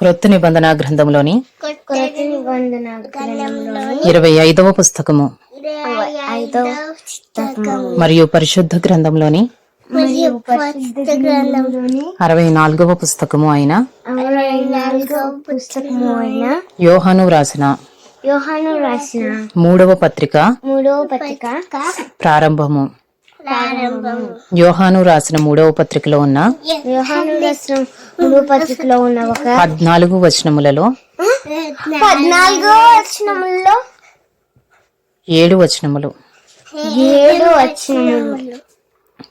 క్రొత్త నిబంధన గ్రంథంలోని 25వ పుస్తకము మరియు పరిశుద్ధ గ్రంథంలోని 64వ పుస్తకము అయిన యోహాను రాసిన మూడవ పత్రిక ప్రారంభము. యోహాను రాసిన మూడవ పత్రికలో ఉన్న 14 వచనములలో 7 వచనములు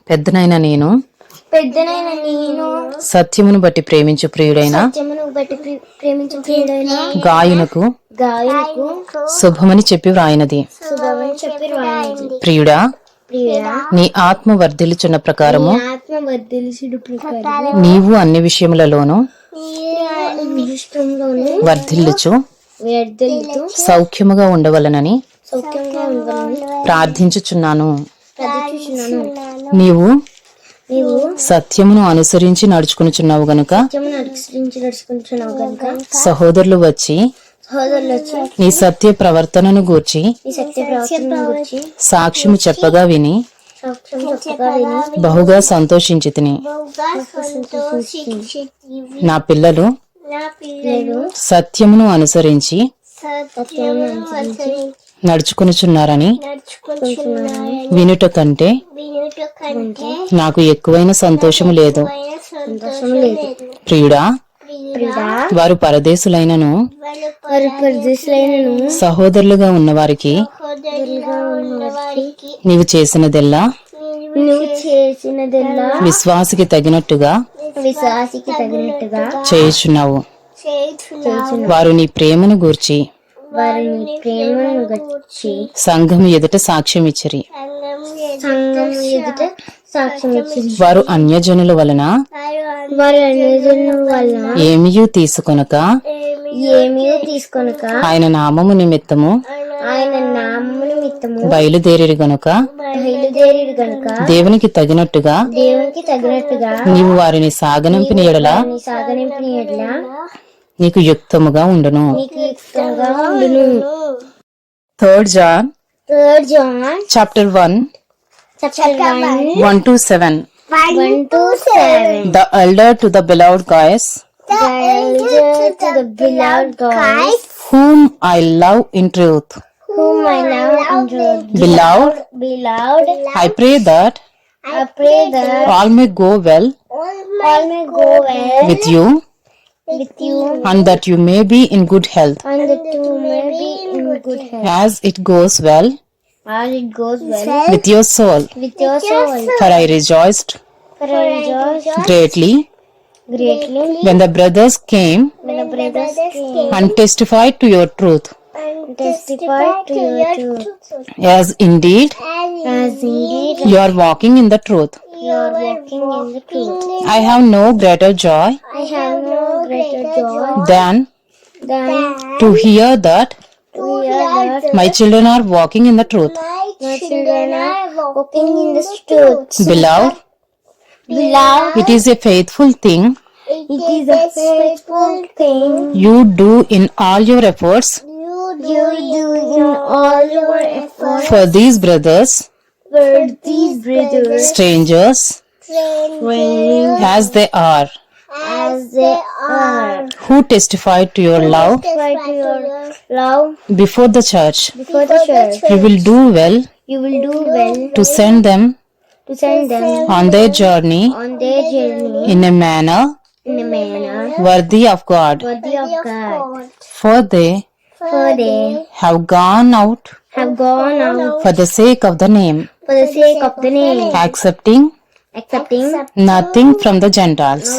పెద్దనైన నేను సత్యమును బట్టి ప్రేమించు ప్రియుడైన గాయునకు శుభమని చెప్పి వ్రాయినది. ప్రియుడా, నీ ఆత్మ వర్ధిల్లుచున్న ప్రకారము నీవు అన్ని విషయములలోనూ వర్ధిల్లుచు సౌఖ్యముగా ఉండవలనని ప్రార్థించుచున్నాను. నీవు సత్యమును అనుసరించి నడుచుకునిచున్నావు గనుక సహోదరులు వచ్చి నీ సత్య ప్రవర్తనను గూర్చి సాక్ష్యము చెప్పగా విని బహుగా సంతోషించితిని. నా పిల్లలు సత్యమును అనుసరించి నడుచుకునిచున్నారని వినుట కంటే నాకు ఎక్కువైన సంతోషము లేదు. ప్రియుడా, వారు పరదేశులైనను సహోదరులుగా ఉన్నవారికి నీవు చేసినదెల్లా విశ్వాసికి తగినట్టుగా చేయుచున్నావు. వారు నీ ప్రేమను గూర్చి సంఘము ఎదుట సాక్ష్యం ఇచ్చిరి. వారు అన్యజనుల వలన ఏమియూ తీసుకొనక ఆయన నామము నిమిత్తము బయలుదేరి గనుక దేవునికి తగినట్టుగా నీవు వారిని సాగనంపిన ఎడల నీకు యుక్తముగా ఉండును. 3 John chapter 1 1-7. The elder to the beloved guys, whom I love in truth. Beloved, I pray that all may go well with you, and that you may be in good health, as it goes well with your soul. For I rejoiced greatly when the brothers came and testified to your truth, as indeed you are walking in the truth. I have no greater joy than to hear that my children are walking in the truth. Beloved, it is a faithful thing you do in all your efforts for these brothers, strangers as they are, who testified to your love before the church. You will do well to send them on their journey in a manner worthy of God, for they have gone out for the sake of the name, accepting nothing from the Gentiles.